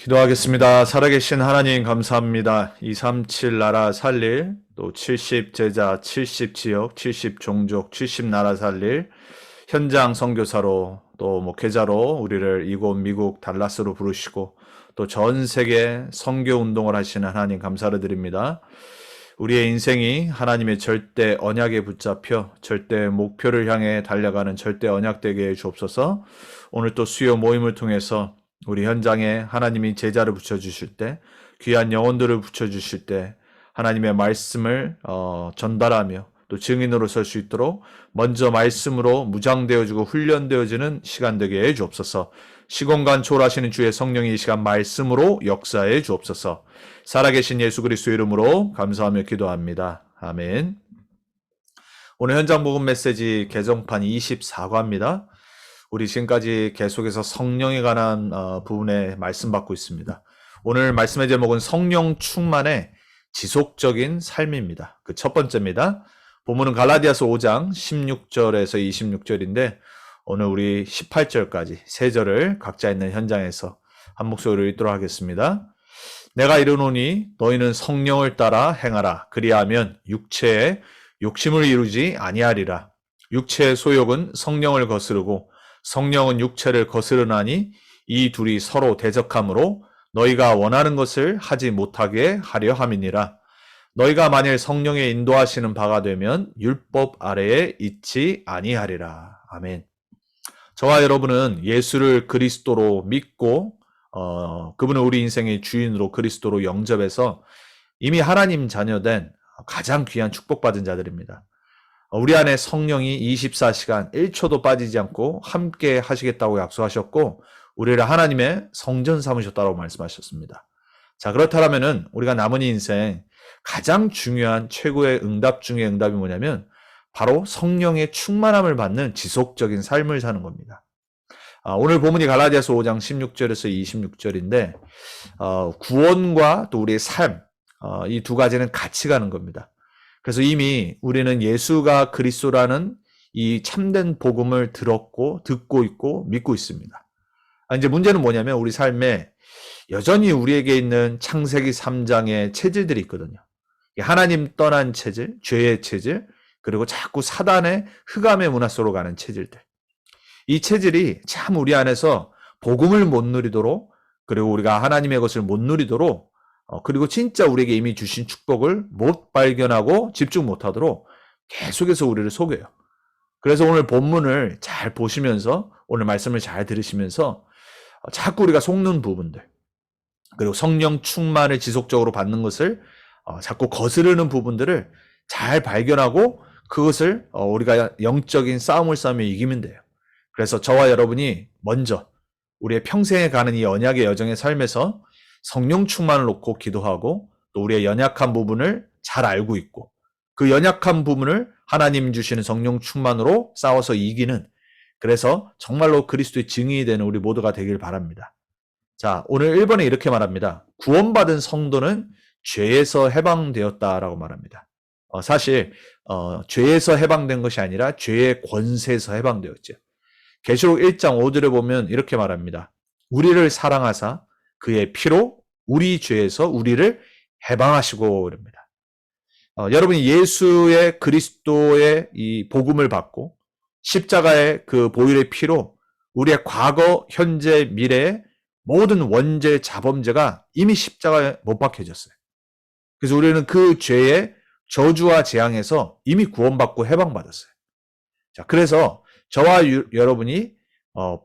기도하겠습니다. 살아계신 하나님 감사합니다. 237 나라 살릴, 또 70 제자, 70 지역, 70 종족, 70 나라 살릴 현장 선교사로 또 목회자로 우리를 이곳 미국 달라스로 부르시고 또 전 세계 선교 운동을 하시는 하나님 감사를 드립니다. 우리의 인생이 하나님의 절대 언약에 붙잡혀 절대 목표를 향해 달려가는 절대 언약 되게 해 주옵소서. 오늘 또 수요 모임을 통해서 우리 현장에 하나님이 제자를 붙여주실 때, 귀한 영혼들을 붙여주실 때 하나님의 말씀을 전달하며 또 증인으로 설 수 있도록 먼저 말씀으로 무장되어지고 훈련되어지는 시간 되게 해 주옵소서. 시공간 초월하시는 주의 성령이 이 시간 말씀으로 역사해 주옵소서. 살아계신 예수 그리스도 이름으로 감사하며 기도합니다. 아멘. 오늘 현장 복음 메시지 개정판 24과입니다. 우리 지금까지 계속해서 성령에 관한 부분에 말씀 받고 있습니다. 오늘 말씀의 제목은 성령 충만의 지속적인 삶입니다. 그 첫 번째입니다. 본문은 갈라디아서 5장 16절에서 26절인데 오늘 우리 18절까지 세 절을 각자 있는 현장에서 한 목소리로 읽도록 하겠습니다. 내가 이르노니 너희는 성령을 따라 행하라. 그리하면 육체의 욕심을 이루지 아니하리라. 육체의 소욕은 성령을 거스르고 성령은 육체를 거스르나니 이 둘이 서로 대적하므로 너희가 원하는 것을 하지 못하게 하려 함이니라. 너희가 만일 성령의 인도하시는 바가 되면 율법 아래에 있지 아니하리라. 아멘. 저와 여러분은 예수를 그리스도로 믿고 그분은 우리 인생의 주인으로 그리스도로 영접해서 이미 하나님 자녀된 가장 귀한 축복받은 자들입니다. 우리 안에 성령이 24시간 1초도 빠지지 않고 함께 하시겠다고 약속하셨고 우리를 하나님의 성전 삼으셨다고 말씀하셨습니다. 자, 그렇다면은 우리가 남은 인생 가장 중요한 최고의 응답 중의 응답이 뭐냐면 바로 성령의 충만함을 받는 지속적인 삶을 사는 겁니다. 오늘 본문이 갈라디아서 5장 16절에서 26절인데 구원과 또 우리의 삶, 이 두 가지는 같이 가는 겁니다. 그래서 이미 우리는 예수가 그리스도라는 이 참된 복음을 들었고 듣고 있고 믿고 있습니다. 이제 문제는 뭐냐면 우리 삶에 여전히 우리에게 있는 창세기 3장의 체질들이 있거든요. 하나님 떠난 체질, 죄의 체질, 그리고 자꾸 사단의 흑암의 문화 속으로 가는 체질들. 이 체질이 참 우리 안에서 복음을 못 누리도록, 그리고 우리가 하나님의 것을 못 누리도록, 그리고 진짜 우리에게 이미 주신 축복을 못 발견하고 집중 못하도록 계속해서 우리를 속여요. 그래서 오늘 본문을 잘 보시면서 오늘 말씀을 잘 들으시면서 자꾸 우리가 속는 부분들, 그리고 성령 충만을 지속적으로 받는 것을 자꾸 거스르는 부분들을 잘 발견하고 그것을 우리가 영적인 싸움을 싸우며 이기면 돼요. 그래서 저와 여러분이 먼저 우리의 평생에 가는 이 언약의 여정의 삶에서 성령 충만을 놓고 기도하고 또 우리의 연약한 부분을 잘 알고 있고 그 연약한 부분을 하나님 주시는 성령 충만으로 싸워서 이기는, 그래서 정말로 그리스도의 증인이 되는 우리 모두가 되길 바랍니다. 자, 오늘 1번에 이렇게 말합니다. 구원받은 성도는 죄에서 해방되었다라고 말합니다. 사실 죄에서 해방된 것이 아니라 죄의 권세에서 해방되었죠. 계시록 1장 5절에 보면 이렇게 말합니다. 우리를 사랑하사 그의 피로 우리 죄에서 우리를 해방하시고 그럽니다. 여러분이 예수의 그리스도의 이 복음을 받고 십자가의 그 보혈의 피로 우리의 과거, 현재, 미래의 모든 원죄, 자범죄가 이미 십자가에 못 박혀졌어요. 그래서 우리는 그 죄의 저주와 재앙에서 이미 구원받고 해방받았어요. 자, 그래서 저와 여러분이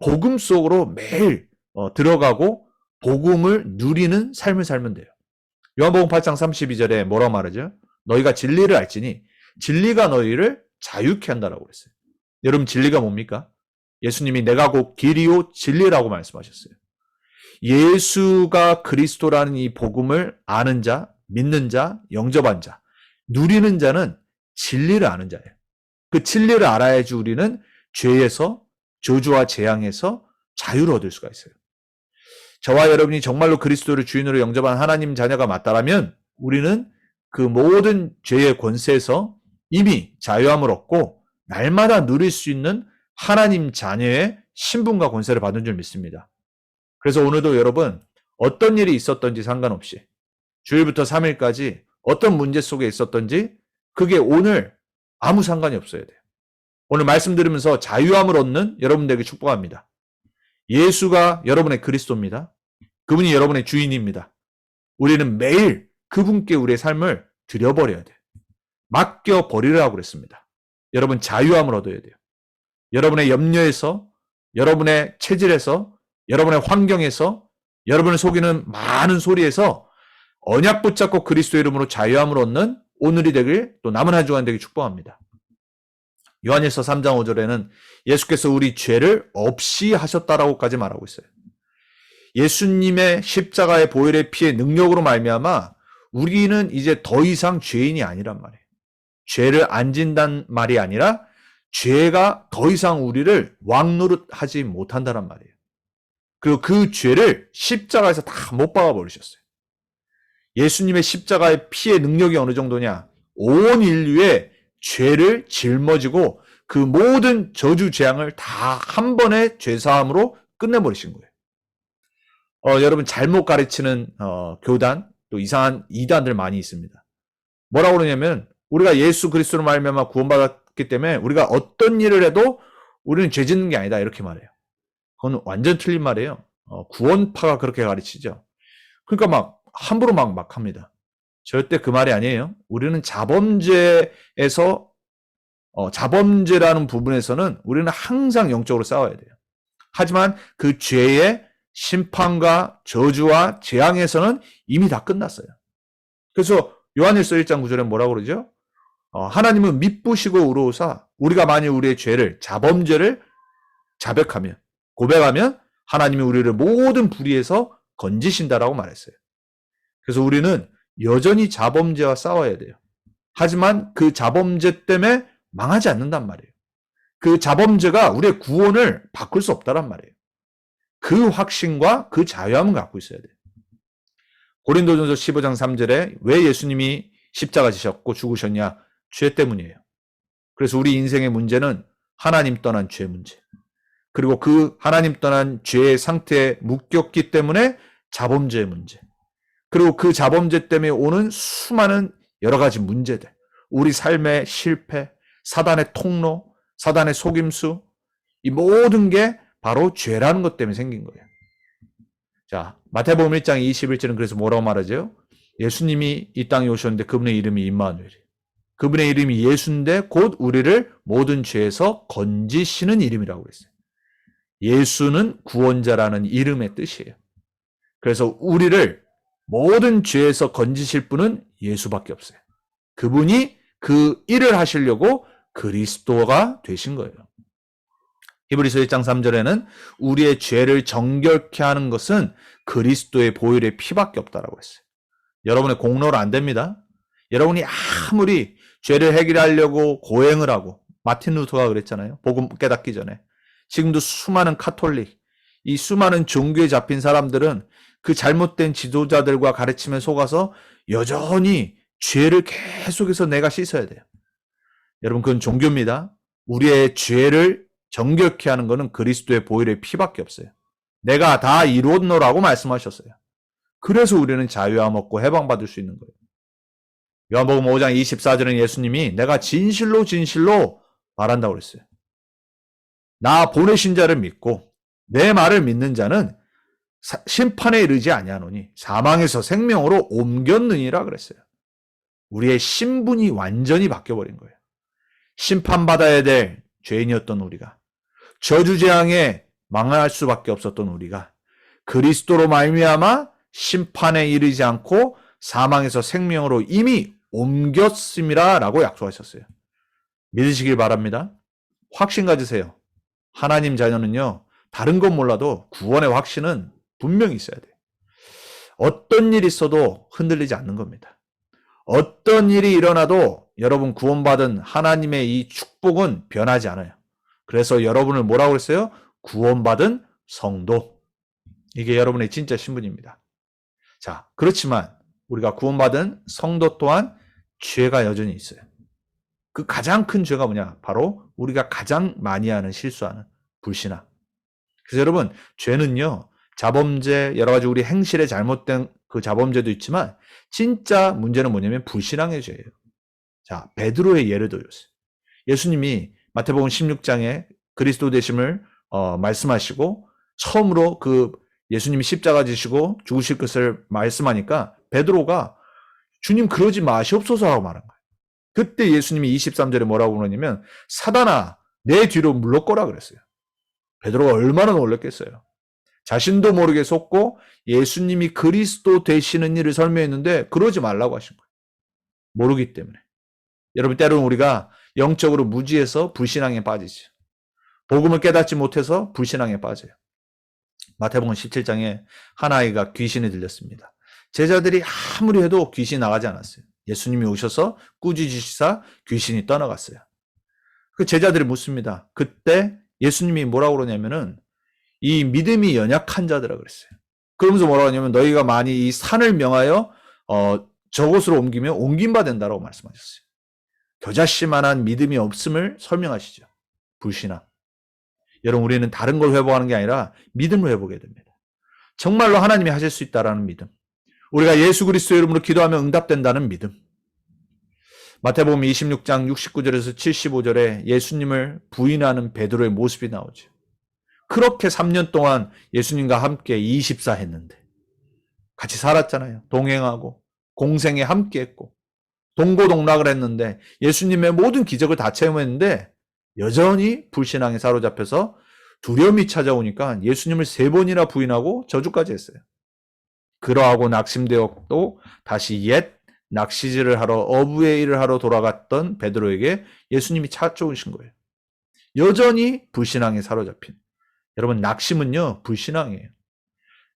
복음 속으로 매일 들어가고 복음을 누리는 삶을 살면 돼요. 요한복음 8장 32절에 뭐라고 말하죠? 너희가 진리를 알지니 진리가 너희를 자유케 한다라고 그랬어요. 여러분 진리가 뭡니까? 예수님이 내가 곧 길이요 진리라고 말씀하셨어요. 예수가 그리스도라는 이 복음을 아는 자, 믿는 자, 영접한 자, 누리는 자는 진리를 아는 자예요. 그 진리를 알아야지 우리는 죄에서, 저주와 재앙에서 자유를 얻을 수가 있어요. 저와 여러분이 정말로 그리스도를 주인으로 영접한 하나님 자녀가 맞다라면 우리는 그 모든 죄의 권세에서 이미 자유함을 얻고 날마다 누릴 수 있는 하나님 자녀의 신분과 권세를 받은 줄 믿습니다. 그래서 오늘도 여러분 어떤 일이 있었던지 상관없이 주일부터 3일까지 어떤 문제 속에 있었던지 그게 오늘 아무 상관이 없어야 돼요. 오늘 말씀 들으면서 자유함을 얻는 여러분들에게 축복합니다. 예수가 여러분의 그리스도입니다. 그분이 여러분의 주인입니다. 우리는 매일 그분께 우리의 삶을 드려버려야 돼요. 맡겨버리라고 그랬습니다. 여러분 자유함을 얻어야 돼요. 여러분의 염려에서, 여러분의 체질에서, 여러분의 환경에서, 여러분을 속이는 많은 소리에서 언약 붙잡고 그리스도 이름으로 자유함을 얻는 오늘이 되길, 또 남은 한 주간 되길 축복합니다. 요한일서 3장 5절에는 예수께서 우리 죄를 없이 하셨다라고까지 말하고 있어요. 예수님의 십자가의 보혈의 피의 능력으로 말미암아 우리는 이제 더 이상 죄인이 아니란 말이에요. 죄를 안 진단 말이 아니라 죄가 더 이상 우리를 왕노릇하지 못한다란 말이에요. 그리고 그 죄를 십자가에서 다 못 박아 버리셨어요. 예수님의 십자가의 피의 능력이 어느 정도냐? 온 인류의 죄를 짊어지고 그 모든 저주 재앙을 다 한 번의 죄사함으로 끝내버리신 거예요. 여러분 잘못 가르치는 교단, 또 이상한 이단들 많이 있습니다. 뭐라고 그러냐면 우리가 예수 그리스도로 말미암아 구원받았기 때문에 우리가 어떤 일을 해도 우리는 죄 짓는 게 아니다 이렇게 말해요. 그건 완전 틀린 말이에요. 구원파가 그렇게 가르치죠. 그러니까 막 함부로 막 합니다. 절대 그 말이 아니에요. 우리는 자범죄라는 부분에서는 우리는 항상 영적으로 싸워야 돼요. 하지만 그 죄의 심판과 저주와 재앙에서는 이미 다 끝났어요. 그래서 요한일서 1장 9절에 뭐라고 그러죠? 하나님은 미쁘시고 의로우사 우리가 만일 우리의 죄를 자범죄를 자백하면 고백하면 하나님이 우리를 모든 불의에서 건지신다라고 말했어요. 그래서 우리는 여전히 자범죄와 싸워야 돼요. 하지만 그 자범죄 때문에 망하지 않는단 말이에요. 그 자범죄가 우리의 구원을 바꿀 수 없다란 말이에요. 그 확신과 그 자유함을 갖고 있어야 돼요. 고린도전서 15장 3절에 왜 예수님이 십자가 지셨고 죽으셨냐? 죄 때문이에요. 그래서 우리 인생의 문제는 하나님 떠난 죄 문제. 그리고 그 하나님 떠난 죄의 상태에 묶였기 때문에 자범죄의 문제. 그리고 그 자범죄 때문에 오는 수많은 여러 가지 문제들. 우리 삶의 실패, 사단의 통로, 사단의 속임수, 이 모든 게 바로 죄라는 것 때문에 생긴 거예요. 자, 마태복음 1장 21절은 그래서 뭐라고 말하죠? 예수님이 이 땅에 오셨는데 그분의 이름이 임마누엘이에요. 그분의 이름이 예수인데 곧 우리를 모든 죄에서 건지시는 이름이라고 그랬어요. 예수는 구원자라는 이름의 뜻이에요. 그래서 우리를 모든 죄에서 건지실 분은 예수밖에 없어요. 그분이 그 일을 하시려고 그리스도가 되신 거예요. 히브리서 1장 3절에는 우리의 죄를 정결케 하는 것은 그리스도의 보혈의 피밖에 없다라고 했어요. 여러분의 공로로 안 됩니다. 여러분이 아무리 죄를 해결하려고 고행을 하고 마틴 루터가 그랬잖아요. 복음 깨닫기 전에. 지금도 수많은 카톨릭, 이 수많은 종교에 잡힌 사람들은 그 잘못된 지도자들과 가르침에 속아서 여전히 죄를 계속해서 내가 씻어야 돼요. 여러분 그건 종교입니다. 우리의 죄를 정결케 하는 것은 그리스도의 보혈의 피밖에 없어요. 내가 다 이루었노라고 말씀하셨어요. 그래서 우리는 자유함 얻고 해방받을 수 있는 거예요. 요한복음 5장 24절은 예수님이 내가 진실로 말한다고 그랬어요. 나 보내신 자를 믿고 내 말을 믿는 자는 심판에 이르지 아니하노니 사망에서 생명으로 옮겼느니라 그랬어요. 우리의 신분이 완전히 바뀌어버린 거예요. 심판받아야 될 죄인이었던 우리가, 저주재앙에 망할 수밖에 없었던 우리가 그리스도로 말미암아 심판에 이르지 않고 사망에서 생명으로 이미 옮겼음이라 라고 약속하셨어요. 믿으시길 바랍니다. 확신 가지세요. 하나님 자녀는요, 다른 건 몰라도 구원의 확신은 분명히 있어야 돼요. 어떤 일이 있어도 흔들리지 않는 겁니다. 어떤 일이 일어나도 여러분 구원받은 하나님의 이 축복은 변하지 않아요. 그래서 여러분을 뭐라고 그랬어요? 구원받은 성도. 이게 여러분의 진짜 신분입니다. 자, 그렇지만 우리가 구원받은 성도 또한 죄가 여전히 있어요. 그 가장 큰 죄가 뭐냐? 바로 우리가 가장 많이 하는 실수하는 불신앙. 그래서 여러분, 죄는요, 자범죄, 여러 가지 우리 행실에 잘못된 그 자범죄도 있지만 진짜 문제는 뭐냐면 불신앙의 죄예요. 자, 베드로의 예를 들었어요. 예수님이 마태복음 16장에 그리스도 되심을 말씀하시고 처음으로 그 예수님이 십자가 지시고 죽으실 것을 말씀하니까 베드로가 주님 그러지 마시옵소서 하고 말한 거예요. 그때 예수님이 23절에 뭐라고 그러냐면 사단아 내 뒤로 물러거라 그랬어요. 베드로가 얼마나 놀랐겠어요. 자신도 모르게 속고 예수님이 그리스도 되시는 일을 설명했는데 그러지 말라고 하신 거예요. 모르기 때문에. 여러분 때로는 우리가 영적으로 무지해서 불신앙에 빠지죠. 복음을 깨닫지 못해서 불신앙에 빠져요. 마태복음 17장에 한 아이가 귀신이 들렸습니다. 제자들이 아무리 해도 귀신이 나가지 않았어요. 예수님이 오셔서 꾸짖으시사 귀신이 떠나갔어요. 그 제자들이 묻습니다. 그때 예수님이 뭐라고 그러냐면은 이 믿음이 연약한 자들아 그랬어요. 그러면서 뭐라고 하냐면 너희가 많이 이 산을 명하여 저곳으로 옮기면 옮김바 된다라고 말씀하셨어요. 겨자씨만한 믿음이 없음을 설명하시죠. 불신앙. 여러분 우리는 다른 걸 회복하는 게 아니라 믿음을 회복해야 됩니다. 정말로 하나님이 하실 수 있다라는 믿음. 우리가 예수 그리스도의 이름으로 기도하면 응답된다는 믿음. 마태복음 26장 69절에서 75절에 예수님을 부인하는 베드로의 모습이 나오죠. 그렇게 3년 동안 예수님과 함께 24 했는데 같이 살았잖아요. 동행하고 공생에 함께 했고 동고동락을 했는데 예수님의 모든 기적을 다 체험했는데 여전히 불신앙에 사로잡혀서 두려움이 찾아오니까 예수님을 3번이나 부인하고 저주까지 했어요. 그러하고 낙심되었고 다시 옛 낚시질을 하러 어부의 일을 하러 돌아갔던 베드로에게 예수님이 찾아오신 거예요. 여전히 불신앙에 사로잡힌. 여러분 낙심은요 불신앙이에요.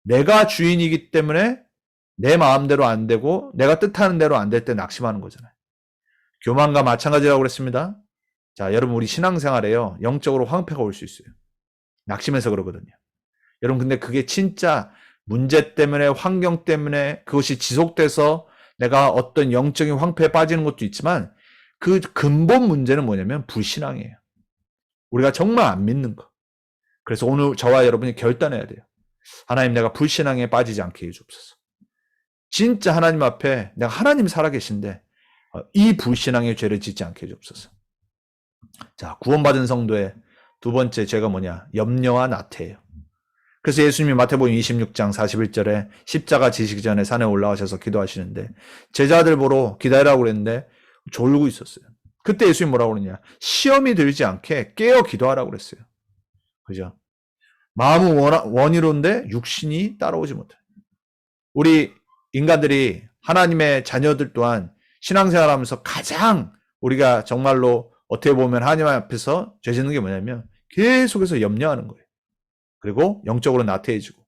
내가 주인이기 때문에 내 마음대로 안 되고 내가 뜻하는 대로 안 될 때 낙심하는 거잖아요. 교만과 마찬가지라고 그랬습니다. 자, 여러분 우리 신앙생활에요. 영적으로 황폐가 올 수 있어요. 낙심해서 그러거든요. 여러분 근데 그게 진짜 문제 때문에 환경 때문에 그것이 지속돼서 내가 어떤 영적인 황폐에 빠지는 것도 있지만 그 근본 문제는 뭐냐면 불신앙이에요. 우리가 정말 안 믿는 거. 그래서 오늘 저와 여러분이 결단해야 돼요. 하나님 내가 불신앙에 빠지지 않게 해주옵소서. 진짜 하나님 앞에 내가 하나님 살아계신데 이 불신앙의 죄를 짓지 않게 해주옵소서. 자, 구원받은 성도의 두 번째 죄가 뭐냐? 염려와 나태예요. 그래서 예수님이 마태복음 26장 41절에 십자가 지시기 전에 산에 올라가셔서 기도하시는데 제자들 보러 기다리라고 그랬는데 졸고 있었어요. 그때 예수님이 뭐라고 그러냐? 시험이 들지 않게 깨어 기도하라고 그랬어요. 그죠? 마음은 원이로운데 육신이 따라오지 못해. 우리 인간들이 하나님의 자녀들 또한 신앙생활하면서 가장 우리가 정말로 어떻게 보면 하나님 앞에서 죄 짓는 게 뭐냐면 계속해서 염려하는 거예요. 그리고 영적으로 나태해지고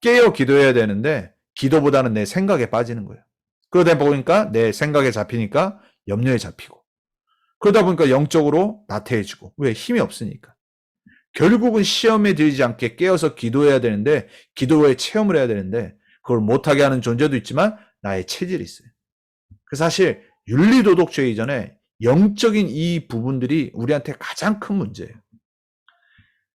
깨어 기도해야 되는데 기도보다는 내 생각에 빠지는 거예요. 그러다 보니까 내 생각에 잡히니까 염려에 잡히고 그러다 보니까 영적으로 나태해지고 왜? 힘이 없으니까. 결국은 시험에 들지 않게 깨어서 기도해야 되는데 기도의 체험을 해야 되는데 그걸 못하게 하는 존재도 있지만 나의 체질이 있어요. 그래서 사실 윤리도덕주의 이전에 영적인 이 부분들이 우리한테 가장 큰 문제예요.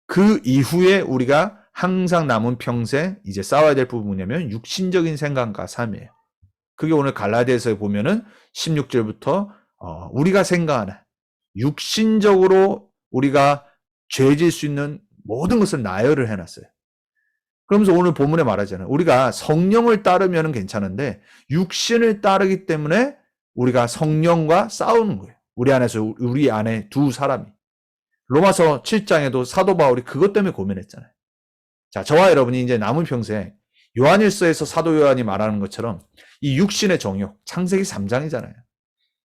그 이후에 우리가 항상 남은 평생 이제 싸워야 될 부분이 뭐냐면 육신적인 생각과 삶이에요. 그게 오늘 갈라디아서에 보면은 16절부터 우리가 생각하는 육신적으로 우리가 죄질 수 있는 모든 것을 나열을 해놨어요. 그러면서 오늘 본문에 말하잖아요. 우리가 성령을 따르면 괜찮은데 육신을 따르기 때문에 우리가 성령과 싸우는 거예요. 우리 안에 두 사람이. 로마서 7장에도 사도 바울이 그것 때문에 고민했잖아요. 자, 저와 여러분이 이제 남은 평생 요한일서에서 사도 요한이 말하는 것처럼 이 육신의 정욕, 창세기 3장이잖아요.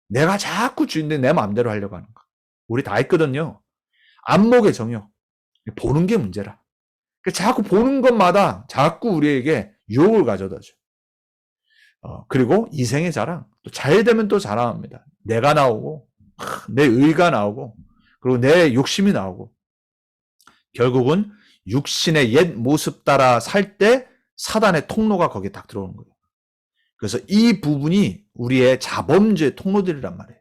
내가 자꾸 주인데 내 마음대로 하려고 하는 거. 우리 다 있거든요. 안목의 정욕, 보는 게 문제라. 자꾸 보는 것마다 자꾸 우리에게 유혹을 가져다 줘. 그리고 이생의 자랑, 또 잘 되면 또 자랑합니다. 내가 나오고, 내 의가 나오고, 그리고 내 욕심이 나오고, 결국은 육신의 옛 모습 따라 살 때 사단의 통로가 거기에 딱 들어오는 거예요. 그래서 이 부분이 우리의 자범죄의 통로들이란 말이에요.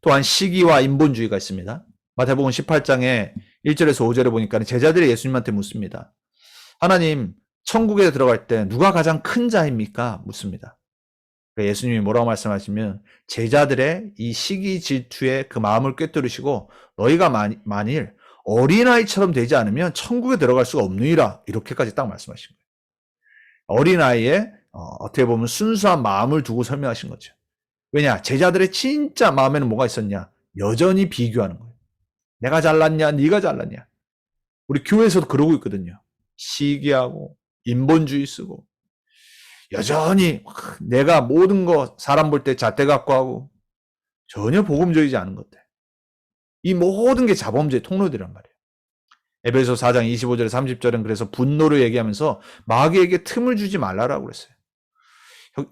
또한 시기와 인본주의가 있습니다. 마태복음 18장에 1절에서 5절에 보니까 제자들이 예수님한테 묻습니다. 하나님, 천국에 들어갈 때 누가 가장 큰 자입니까? 묻습니다. 예수님이 뭐라고 말씀하시면 제자들의 이 시기 질투에 그 마음을 꿰뚫으시고 너희가 만일 어린아이처럼 되지 않으면 천국에 들어갈 수가 없느니라 이렇게까지 딱 말씀하신 거예요. 어린아이의 어떻게 보면 순수한 마음을 두고 설명하신 거죠. 왜냐? 제자들의 진짜 마음에는 뭐가 있었냐? 여전히 비교하는 거예요. 내가 잘났냐? 네가 잘났냐? 우리 교회에서도 그러고 있거든요. 시기하고 인본주의 쓰고 여전히 내가 모든 거 사람 볼 때 잣대 갖고 하고 전혀 복음적이지 않은 것들. 이 모든 게 자범죄의 통로들이란 말이에요. 에베소 4장 25절에 30절은 그래서 분노를 얘기하면서 마귀에게 틈을 주지 말라라고 그랬어요.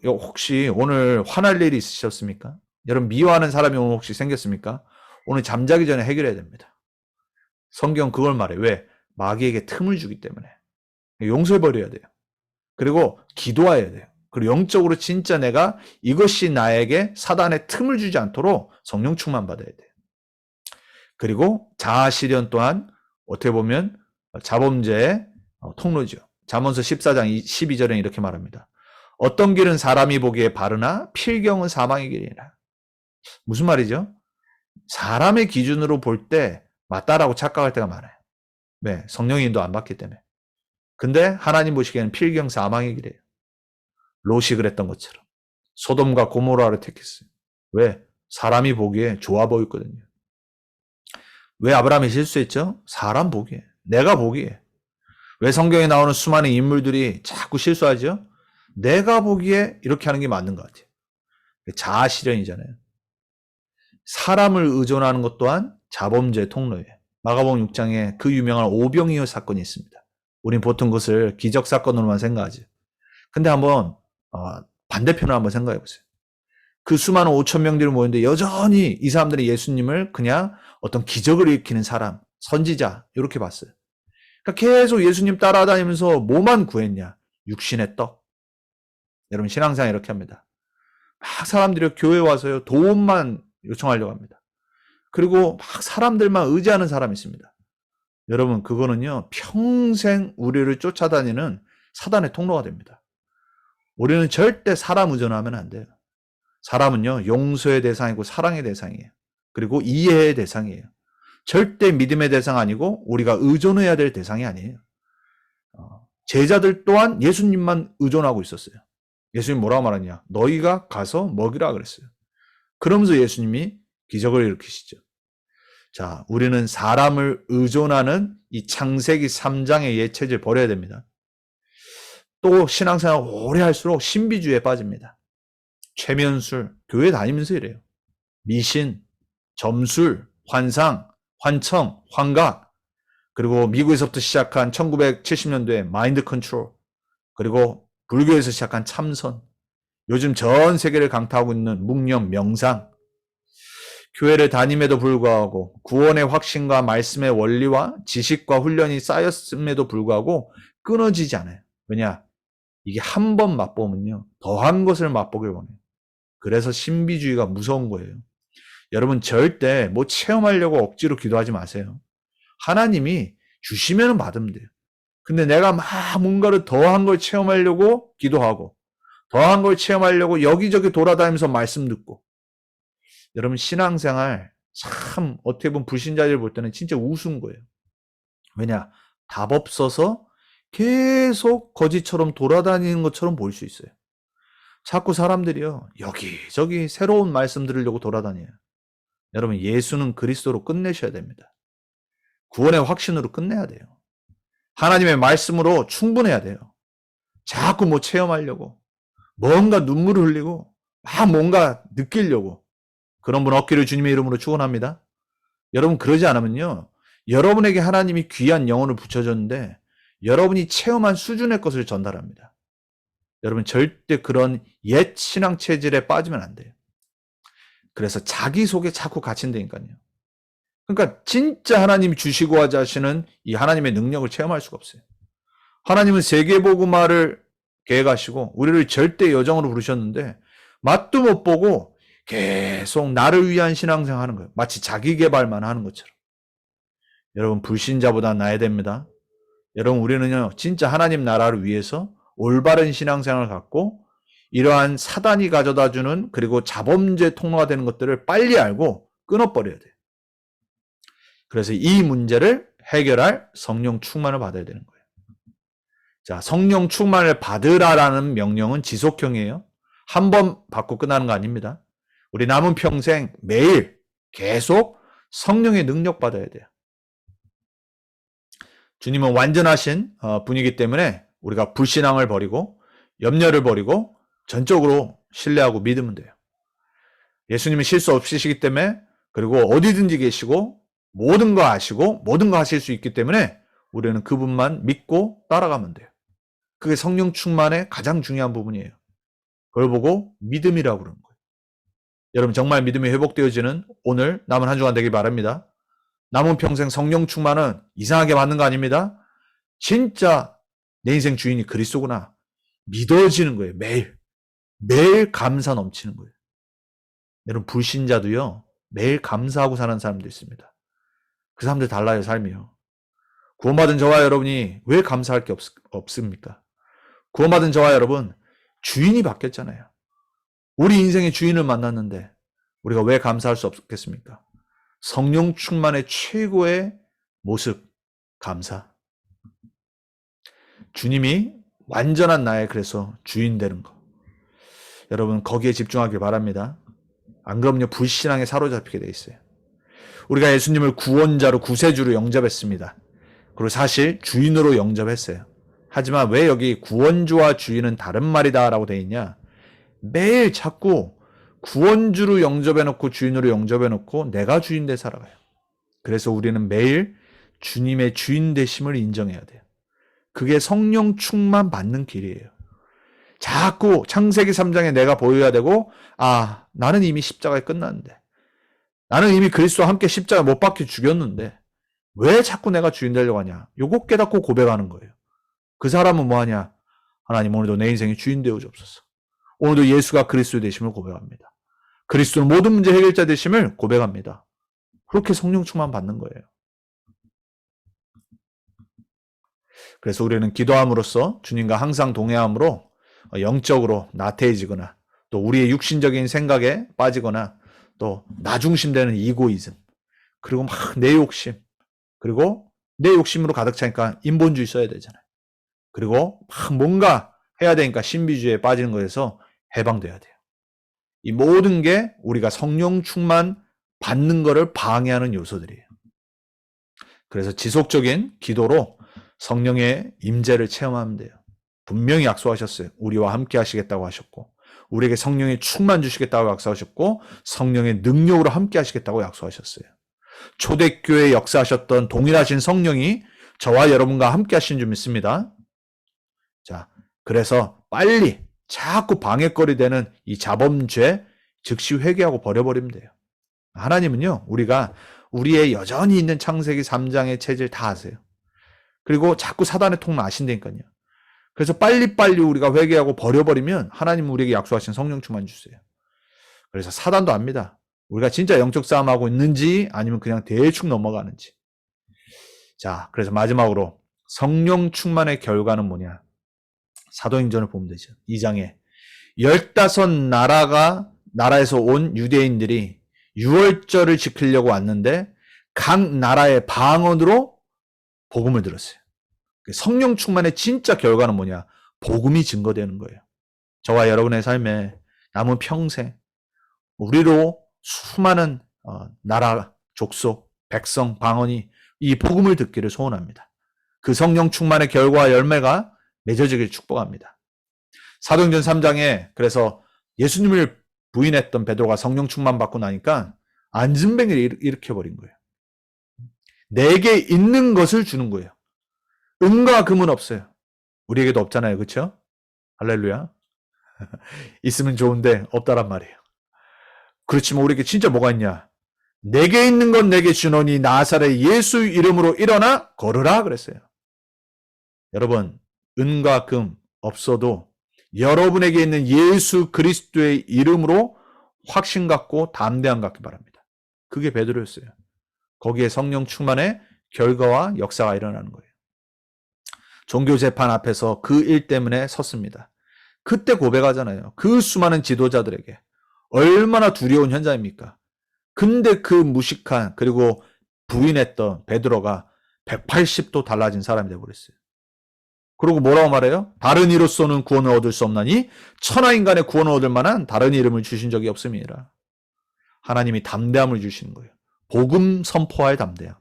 혹시 오늘 화날 일이 있으셨습니까? 여러분 미워하는 사람이 오늘 혹시 생겼습니까? 오늘 잠자기 전에 해결해야 됩니다. 성경 그걸 말해. 왜? 마귀에게 틈을 주기 때문에. 용서해버려야 돼요. 그리고 기도해야 돼요. 그리고 영적으로 진짜 내가 이것이 나에게 사단의 틈을 주지 않도록 성령 충만 받아야 돼요. 그리고 자아실현 또한 어떻게 보면 자범죄의 통로죠. 잠언서 14장 12절에 이렇게 말합니다. 어떤 길은 사람이 보기에 바르나 필경은 사망의 길이라. 무슨 말이죠? 사람의 기준으로 볼 때 맞다라고 착각할 때가 많아요. 네, 성령의 인도 안 받기 때문에. 근데 하나님 보시기에는 필경 사망의 길이에요. 롯이 그랬던 것처럼. 소돔과 고모라를 택했어요. 왜? 사람이 보기에 좋아 보였거든요. 왜 아브라함이 실수했죠? 사람 보기에. 내가 보기에. 왜 성경에 나오는 수많은 인물들이 자꾸 실수하죠? 내가 보기에 이렇게 하는 게 맞는 것 같아요. 자아실현이잖아요. 사람을 의존하는 것 또한 자범죄의 통로예요. 마가복음 6장에 그 유명한 오병이어 사건이 있습니다. 우린 보통 그것을 기적사건으로만 생각하죠. 근데 한번 반대편을 한번 생각해 보세요. 그 수많은 5천 명들이 모였는데 여전히 이 사람들이 예수님을 그냥 어떤 기적을 일으키는 사람, 선지자 이렇게 봤어요. 그러니까 계속 예수님 따라다니면서 뭐만 구했냐? 육신의 떡. 여러분 신앙생활 이렇게 합니다. 막 사람들이 교회에 와서요 도움만 요청하려고 합니다. 그리고 막 사람들만 의지하는 사람이 있습니다. 여러분 그거는요 평생 우리를 쫓아다니는 사단의 통로가 됩니다. 우리는 절대 사람 의존하면 안 돼요. 사람은요 용서의 대상이고 사랑의 대상이에요. 그리고 이해의 대상이에요. 절대 믿음의 대상 아니고 우리가 의존해야 될 대상이 아니에요. 제자들 또한 예수님만 의존하고 있었어요. 예수님 뭐라고 말하냐? 너희가 가서 먹이라 그랬어요. 그러면서 예수님이 기적을 일으키시죠. 자, 우리는 사람을 의존하는 이 창세기 3장의 예체질 버려야 됩니다. 또 신앙생활 오래 할수록 신비주의에 빠집니다. 최면술, 교회 다니면서 이래요. 미신, 점술, 환상, 환청, 환각, 그리고 미국에서부터 시작한 1970년도에 마인드 컨트롤, 그리고 불교에서 시작한 참선, 요즘 전 세계를 강타하고 있는 묵념, 명상, 교회를 다님에도 불구하고 구원의 확신과 말씀의 원리와 지식과 훈련이 쌓였음에도 불구하고 끊어지지 않아요. 왜냐? 이게 한 번 맛보면요. 더한 것을 맛보길 원해요. 그래서 신비주의가 무서운 거예요. 여러분 절대 뭐 체험하려고 억지로 기도하지 마세요. 하나님이 주시면 받으면 돼요. 근데 내가 막 뭔가를 더한 걸 체험하려고 기도하고 더한 걸 체험하려고 여기저기 돌아다니면서 말씀 듣고 여러분 신앙생활 참 어떻게 보면 불신자들 볼 때는 진짜 우스운 거예요. 왜냐? 답 없어서 계속 거지처럼 돌아다니는 것처럼 보일 수 있어요. 자꾸 사람들이요. 여기저기 새로운 말씀 들으려고 돌아다녀요. 여러분 예수는 그리스도로 끝내셔야 됩니다. 구원의 확신으로 끝내야 돼요. 하나님의 말씀으로 충분해야 돼요. 자꾸 뭐 체험하려고 뭔가 눈물을 흘리고 막 뭔가 느끼려고 그런 분 없기를 주님의 이름으로 축원합니다. 여러분 그러지 않으면요. 여러분에게 하나님이 귀한 영혼을 붙여줬는데 여러분이 체험한 수준의 것을 전달합니다. 여러분 절대 그런 옛 신앙 체질에 빠지면 안 돼요. 그래서 자기 속에 자꾸 갇힌다니까요. 그러니까 진짜 하나님이 주시고 하시는 이 하나님의 능력을 체험할 수가 없어요. 하나님은 세계복음화를 계획하시고 우리를 절대 여정으로 부르셨는데 맛도 못 보고 계속 나를 위한 신앙생활 하는 거예요. 마치 자기 개발만 하는 것처럼. 여러분 불신자보다 나아야 됩니다. 여러분, 우리는요, 진짜 하나님 나라를 위해서 올바른 신앙생활을 갖고 이러한 사단이 가져다 주는, 그리고 자범죄 통로가 되는 것들을 빨리 알고 끊어버려야 돼요. 그래서 이 문제를 해결할 성령 충만을 받아야 되는 거예요. 자, 성령 충만을 받으라라는 명령은 지속형이에요. 한 번 받고 끝나는 거 아닙니다. 우리 남은 평생 매일 계속 성령의 능력 받아야 돼요. 주님은 완전하신 분이기 때문에 우리가 불신앙을 버리고 염려를 버리고 전적으로 신뢰하고 믿으면 돼요. 예수님은 실수 없으시기 때문에, 그리고 어디든지 계시고 모든 거 아시고 모든 거 하실 수 있기 때문에 우리는 그분만 믿고 따라가면 돼요. 그게 성령 충만의 가장 중요한 부분이에요. 그걸 보고 믿음이라고 그러는 거예요. 여러분, 정말 믿음이 회복되어지는 오늘 남은 한 주간 되길 바랍니다. 남은 평생 성령 충만은 이상하게 받는 거 아닙니다. 진짜 내 인생 주인이 그리스도구나 믿어지는 거예요. 매일 감사 넘치는 거예요. 여러분, 불신자도요, 매일 감사하고 사는 사람도 있습니다. 그 사람들 달라요, 삶이요. 구원받은 저와 여러분이 왜 감사할 게 없습니까? 구원받은 저와 여러분, 주인이 바뀌었잖아요. 우리 인생의 주인을 만났는데 우리가 왜 감사할 수 없겠습니까? 성령 충만의 최고의 모습, 감사. 주님이 완전한 나의 그래서 주인 되는 거. 여러분, 거기에 집중하길 바랍니다. 안 그럼요, 불신앙에 사로잡히게 돼 있어요. 우리가 예수님을 구원자로, 구세주로 영접했습니다. 그리고 사실 주인으로 영접했어요. 하지만 왜 여기 구원주와 주인은 다른 말이다라고 돼 있냐? 매일 자꾸 구원주로 영접해놓고 주인으로 영접해놓고 내가 주인 돼 살아가요. 그래서 우리는 매일 주님의 주인 되심을 인정해야 돼요. 그게 성령 충만 받는 길이에요. 자꾸 창세기 3장에 내가 보여야 되고, 나는 이미 십자가에 끝났는데, 나는 이미 그리스도와 함께 십자가에 못 박혀 죽였는데 왜 자꾸 내가 주인 되려고 하냐? 요거 깨닫고 고백하는 거예요. 그 사람은 뭐 하냐? 하나님, 오늘도 내 인생의 주인 되어 주옵소서. 오늘도 예수가 그리스도 되심을 고백합니다. 그리스도는 모든 문제 해결자 되심을 고백합니다. 그렇게 성령 충만 받는 거예요. 그래서 우리는 기도함으로써 주님과 항상 동행함으로 영적으로 나태해지거나, 또 우리의 육신적인 생각에 빠지거나, 또 나 중심되는 이고이즘, 그리고 막 내 욕심, 그리고 내 욕심으로 가득 차니까 인본주의 써야 되잖아요. 그리고 막 뭔가 해야 되니까 신비주의에 빠지는 거에서 해방돼야 돼요. 이 모든 게 우리가 성령 충만 받는 거를 방해하는 요소들이에요. 그래서 지속적인 기도로 성령의 임재를 체험하면 돼요. 분명히 약속하셨어요. 우리와 함께 하시겠다고 하셨고, 우리에게 성령의 충만 주시겠다고 약속하셨고, 성령의 능력으로 함께 하시겠다고 약속하셨어요. 초대교회에 역사하셨던 동일하신 성령이 저와 여러분과 함께 하신 줄 믿습니다. 자, 그래서 빨리 자꾸 방해거리 되는 이 자범죄 즉시 회개하고 버려버리면 돼요. 하나님은요, 우리가 우리의 여전히 있는 창세기 3장의 체질 다 아세요. 그리고 자꾸 사단의 통로 아신다니까요. 그래서 빨리빨리 우리가 회개하고 버려버리면 하나님은 우리에게 약속하신 성령 충만 주세요. 그래서 사단도 압니다. 우리가 진짜 영적 싸움하고 있는지 아니면 그냥 대충 넘어가는지. 자, 그래서 마지막으로 성령 충만의 결과는 뭐냐? 사도행전을 보면 되죠. 2장에 15나라에서 온 유대인들이 유월절을 지키려고 왔는데 각 나라의 방언으로 복음을 들었어요. 성령 충만의 진짜 결과는 뭐냐? 복음이 증거되는 거예요. 저와 여러분의 삶에 남은 평생 우리로 수많은 나라, 족속, 백성, 방언이 이 복음을 듣기를 소원합니다. 그 성령 충만의 결과와 열매가 맺어지길 축복합니다. 사도행전 3장에 그래서 예수님을 부인했던 베드로가 성령 충만 받고 나니까 안진뱅이를 일으켜버린 거예요. 내게 있는 것을 주는 거예요. 은과 금은 없어요. 우리에게도 없잖아요. 그렇죠? 할렐루야. 있으면 좋은데 없다란 말이에요. 그렇지만 우리에게 진짜 뭐가 있냐? 내게 있는 건 내게 주노니 나사렛 예수 이름으로 일어나 걸으라 그랬어요. 여러분, 은과 금 없어도 여러분에게 있는 예수 그리스도의 이름으로 확신 갖고 담대함 갖기 바랍니다. 그게 베드로였어요. 거기에 성령 충만의 결과와 역사가 일어나는 거예요. 종교재판 앞에서 그 일 때문에 섰습니다. 그때 고백하잖아요. 그 수많은 지도자들에게. 얼마나 두려운 현장입니까? 근데 그 무식한 그리고 부인했던 베드로가 180도 달라진 사람이 되어버렸어요. 그리고 뭐라고 말해요? 다른 이로서는 구원을 얻을 수 없나니 천하인간의 구원을 얻을 만한 다른 이름을 주신 적이 없음이라. 하나님이 담대함을 주시는 거예요. 복음 선포할 담대함.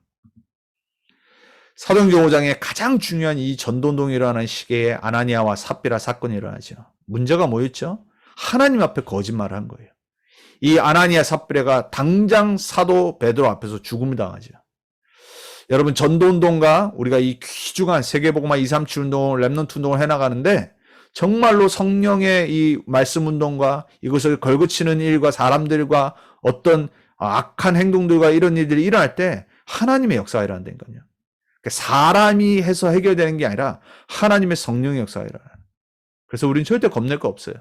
사도행전 5장에 가장 중요한 이 전도운동이 일어나는 시기에 아나니아와 삽비라 사건이 일어나죠. 문제가 뭐였죠? 하나님 앞에 거짓말을 한 거예요. 이 아나니아 삽비라가 당장 사도 베드로 앞에서 죽음을 당하죠. 여러분, 전도운동과 우리가 이 귀중한 세계복음화 237 운동을, 랩넌트 운동을 해나가는데 정말로 성령의 이 말씀 운동과 이것을 걸고치는 일과 사람들과 어떤 악한 행동들과 이런 일들이 일어날 때 하나님의 역사가 일어난다니까요. 사람이 해서 해결되는 게 아니라 하나님의 성령의 역사가 일어나요. 그래서 우리는 절대 겁낼 거 없어요.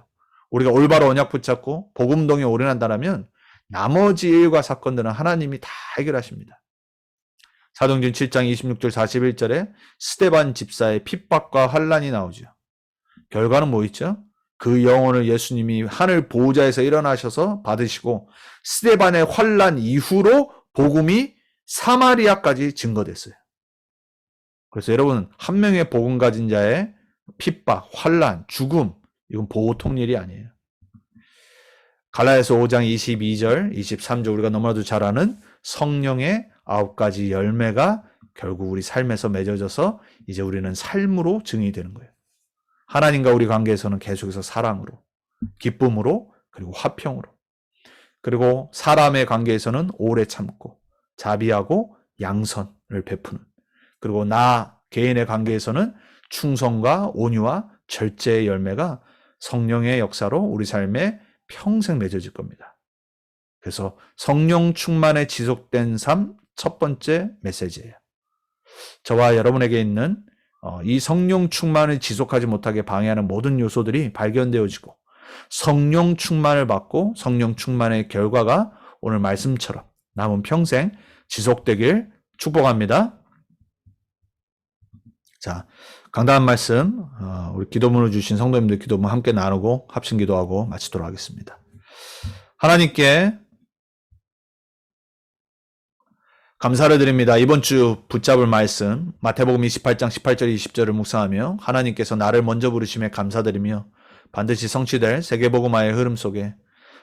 우리가 올바로 언약 붙잡고 복음운동에 올인한다면 나머지 일과 사건들은 하나님이 다 해결하십니다. 사도행전 7장 26절 41절에 스데반 집사의 핍박과 환란이 나오죠. 결과는 뭐 있죠? 그 영혼을 예수님이 하늘 보호자에서 일어나셔서 받으시고 스데반의 환란 이후로 복음이 사마리아까지 증거됐어요. 그래서 여러분, 한 명의 복음 가진 자의 핍박, 환란, 죽음, 이건 보통 일이 아니에요. 갈라디아서 5장 22절, 23절 우리가 너무나도 잘 아는 성령의 9가지 열매가 결국 우리 삶에서 맺어져서 이제 우리는 삶으로 증인이 되는 거예요. 하나님과 우리 관계에서는 계속해서 사랑으로, 기쁨으로, 그리고 화평으로, 그리고 사람의 관계에서는 오래 참고 자비하고 양선을 베푸는, 그리고 나 개인의 관계에서는 충성과 온유와 절제의 열매가 성령의 역사로 우리 삶에 평생 맺어질 겁니다. 그래서 성령 충만에 지속된 삶 첫 번째 메시지예요. 저와 여러분에게 있는 이 성령 충만을 지속하지 못하게 방해하는 모든 요소들이 발견되어지고 성령 충만을 받고 성령 충만의 결과가 오늘 말씀처럼 남은 평생 지속되길 축복합니다. 자, 강단한 말씀, 우리 기도문을 주신 성도님들 기도문 함께 나누고 합심 기도하고 마치도록 하겠습니다. 하나님께 감사를 드립니다. 이번 주 붙잡을 말씀 마태복음 28장 18절 20절을 묵상하며 하나님께서 나를 먼저 부르심에 감사드리며 반드시 성취될 세계복음화의 흐름 속에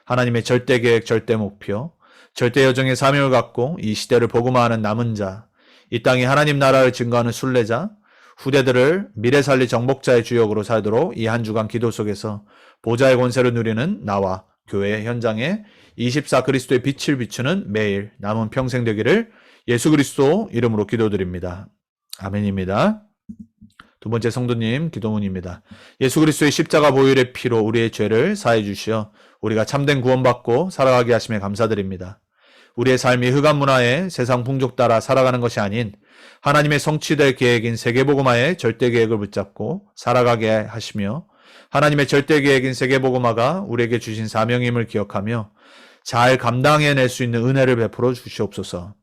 하나님의 절대 계획, 절대 목표, 절대 여정의 사명을 갖고 이 시대를 복음화하는 남은 자, 이 땅에 하나님 나라를 증거하는 순례자, 후대들을 미래 살릴 정복자의 주역으로 살도록 이 한 주간 기도 속에서 보좌의 권세를 누리는 나와 교회 현장에 24 그리스도의 빛을 비추는 매일 남은 평생 되기를 예수 그리스도 이름으로 기도드립니다. 아멘입니다. 두 번째 성도님 기도문입니다. 예수 그리스도의 십자가 보혈의 피로 우리의 죄를 사해 주시어 우리가 참된 구원받고 살아가게 하심에 감사드립니다. 우리의 삶이 흑암 문화의 세상 풍족 따라 살아가는 것이 아닌 하나님의 성취될 계획인 세계복음화의 절대 계획을 붙잡고 살아가게 하시며 하나님의 절대 계획인 세계복음화가 우리에게 주신 사명임을 기억하며 잘 감당해낼 수 있는 은혜를 베풀어 주시옵소서.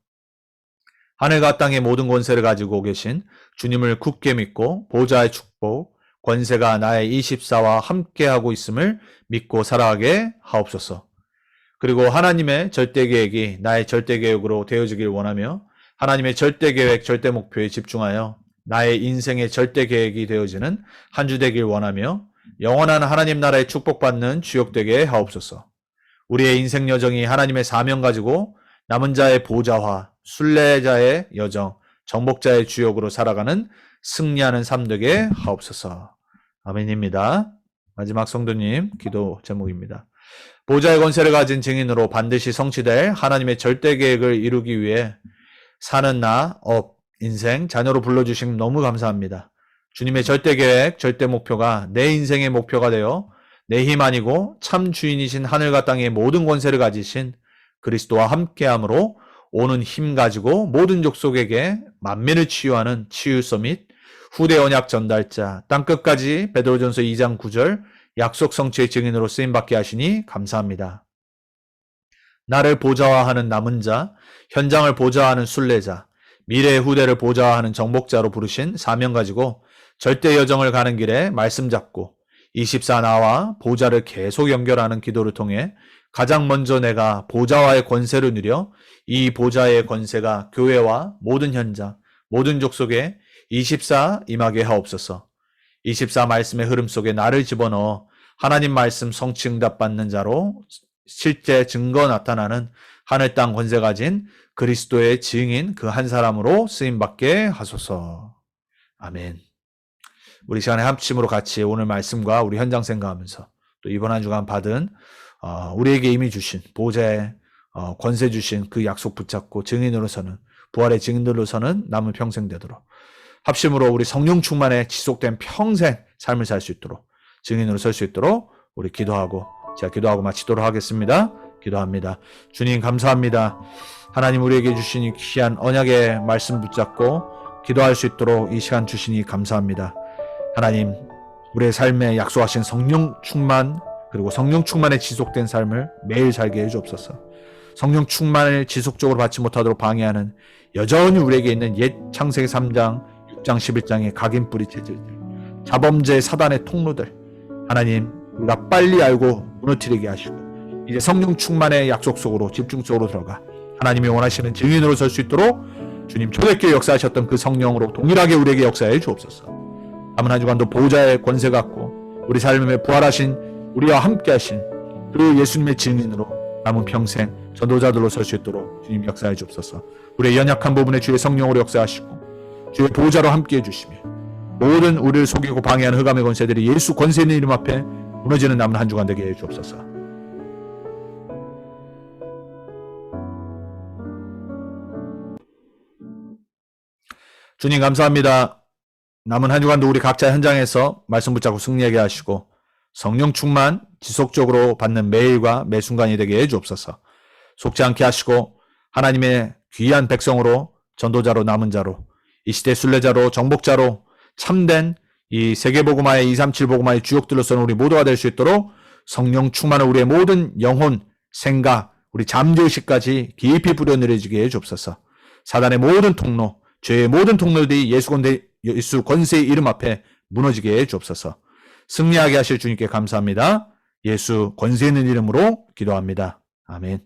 하늘과 땅의 모든 권세를 가지고 계신 주님을 굳게 믿고 보좌의 축복, 권세가 나의 24와 함께하고 있음을 믿고 살아가게 하옵소서. 그리고 하나님의 절대 계획이 나의 절대 계획으로 되어지길 원하며 하나님의 절대 계획, 절대 목표에 집중하여 나의 인생의 절대 계획이 되어지는 한 주 되길 원하며 영원한 하나님 나라의 축복받는 주역되게 하옵소서. 우리의 인생 여정이 하나님의 사명 가지고 남은 자의 보좌화, 순례자의 여정, 정복자의 주역으로 살아가는 승리하는 삶 되게 하옵소서. 아멘입니다. 마지막 성도님 기도 제목입니다. 보좌의 권세를 가진 증인으로 반드시 성취될 하나님의 절대 계획을 이루기 위해 사는 나, 인생, 자녀로 불러주심 너무 감사합니다. 주님의 절대 계획, 절대 목표가 내 인생의 목표가 되어 내 힘 아니고 참 주인이신 하늘과 땅의 모든 권세를 가지신 그리스도와 함께함으로 오는 힘 가지고 모든 족속에게 만민을 치유하는 치유서 및 후대 언약 전달자, 땅끝까지 베드로전서 2장 9절 약속 성취의 증인으로 쓰임받게 하시니 감사합니다. 나를 보좌화하는 남은 자, 현장을 보좌하는 순례자, 미래의 후대를 보좌하는 정복자로 부르신 사명 가지고 절대 여정을 가는 길에 말씀 잡고 24 나와 보좌를 계속 연결하는 기도를 통해 가장 먼저 내가 보좌와의 권세를 누려 이 보좌의 권세가 교회와 모든 현장, 모든 족속에 24 임하게 하옵소서. 24 말씀의 흐름 속에 나를 집어넣어 하나님 말씀 성취 응답 받는 자로 실제 증거 나타나는 하늘 땅 권세 가진 그리스도의 증인 그 한 사람으로 쓰임받게 하소서. 아멘. 우리 시간에 합심으로 같이 오늘 말씀과 우리 현장 생각하면서 또 이번 한 주간 받은 우리에게 이미 주신 보좌의 권세 주신 그 약속 붙잡고 증인으로서는 부활의 증인들로서는 남은 평생 되도록 합심으로 우리 성령 충만에 지속된 평생 삶을 살 수 있도록 증인으로 설 수 있도록 우리 기도하고 제가 기도하고 마치도록 하겠습니다. 기도합니다. 주님 감사합니다. 하나님 우리에게 주신 이 귀한 언약의 말씀 붙잡고 기도할 수 있도록 이 시간 주시니 감사합니다. 하나님 우리의 삶에 약속하신 성령 충만 그리고 성령 충만에 지속된 삶을 매일 살게 해주옵소서. 성령 충만을 지속적으로 받지 못하도록 방해하는 여전히 우리에게 있는 옛 창세기 3장 6장 11장의 각인 뿌리 체질들 자범죄 사단의 통로들 하나님 우리가 빨리 알고 무너뜨리게 하시고 이제 성령 충만의 약속 속으로 집중 속으로 들어가 하나님이 원하시는 증인으로 설 수 있도록 주님 초대교회 역사하셨던 그 성령으로 동일하게 우리에게 역사해 주옵소서. 남은 한 주간도 보좌의 권세 갖고 우리 삶에 부활하신 우리와 함께 하신 그 예수님의 증인으로 남은 평생 전도자들로 설 수 있도록 주님 역사해 주옵소서. 우리의 연약한 부분에 주의 성령으로 역사하시고 주의 보좌로 함께 해주시며 모든 우리를 속이고 방해하는 흑암의 권세들이 예수 권세 있는 이름 앞에 무너지는 남은 한 주간 되게 해 주옵소서. 주님 감사합니다. 남은 한 주간도 우리 각자 현장에서 말씀 붙잡고 승리하게 하시고 성령 충만 지속적으로 받는 매일과 매 순간이 되게 해 주옵소서. 속지 않게 하시고 하나님의 귀한 백성으로 전도자로 남은 자로 이 시대 순례자로 정복자로 참된 이 세계복음화의 237 복음화의 주역들로서는 우리 모두가 될 수 있도록 성령 충만을 우리의 모든 영혼, 생각, 우리 잠재의식까지 깊이 뿌려내려지게 해 주옵소서. 사단의 모든 통로, 죄의 모든 통로들이 예수 권세의 이름 앞에 무너지게 해 주옵소서. 승리하게 하실 주님께 감사합니다. 예수 권세 있는 이름으로 기도합니다. 아멘.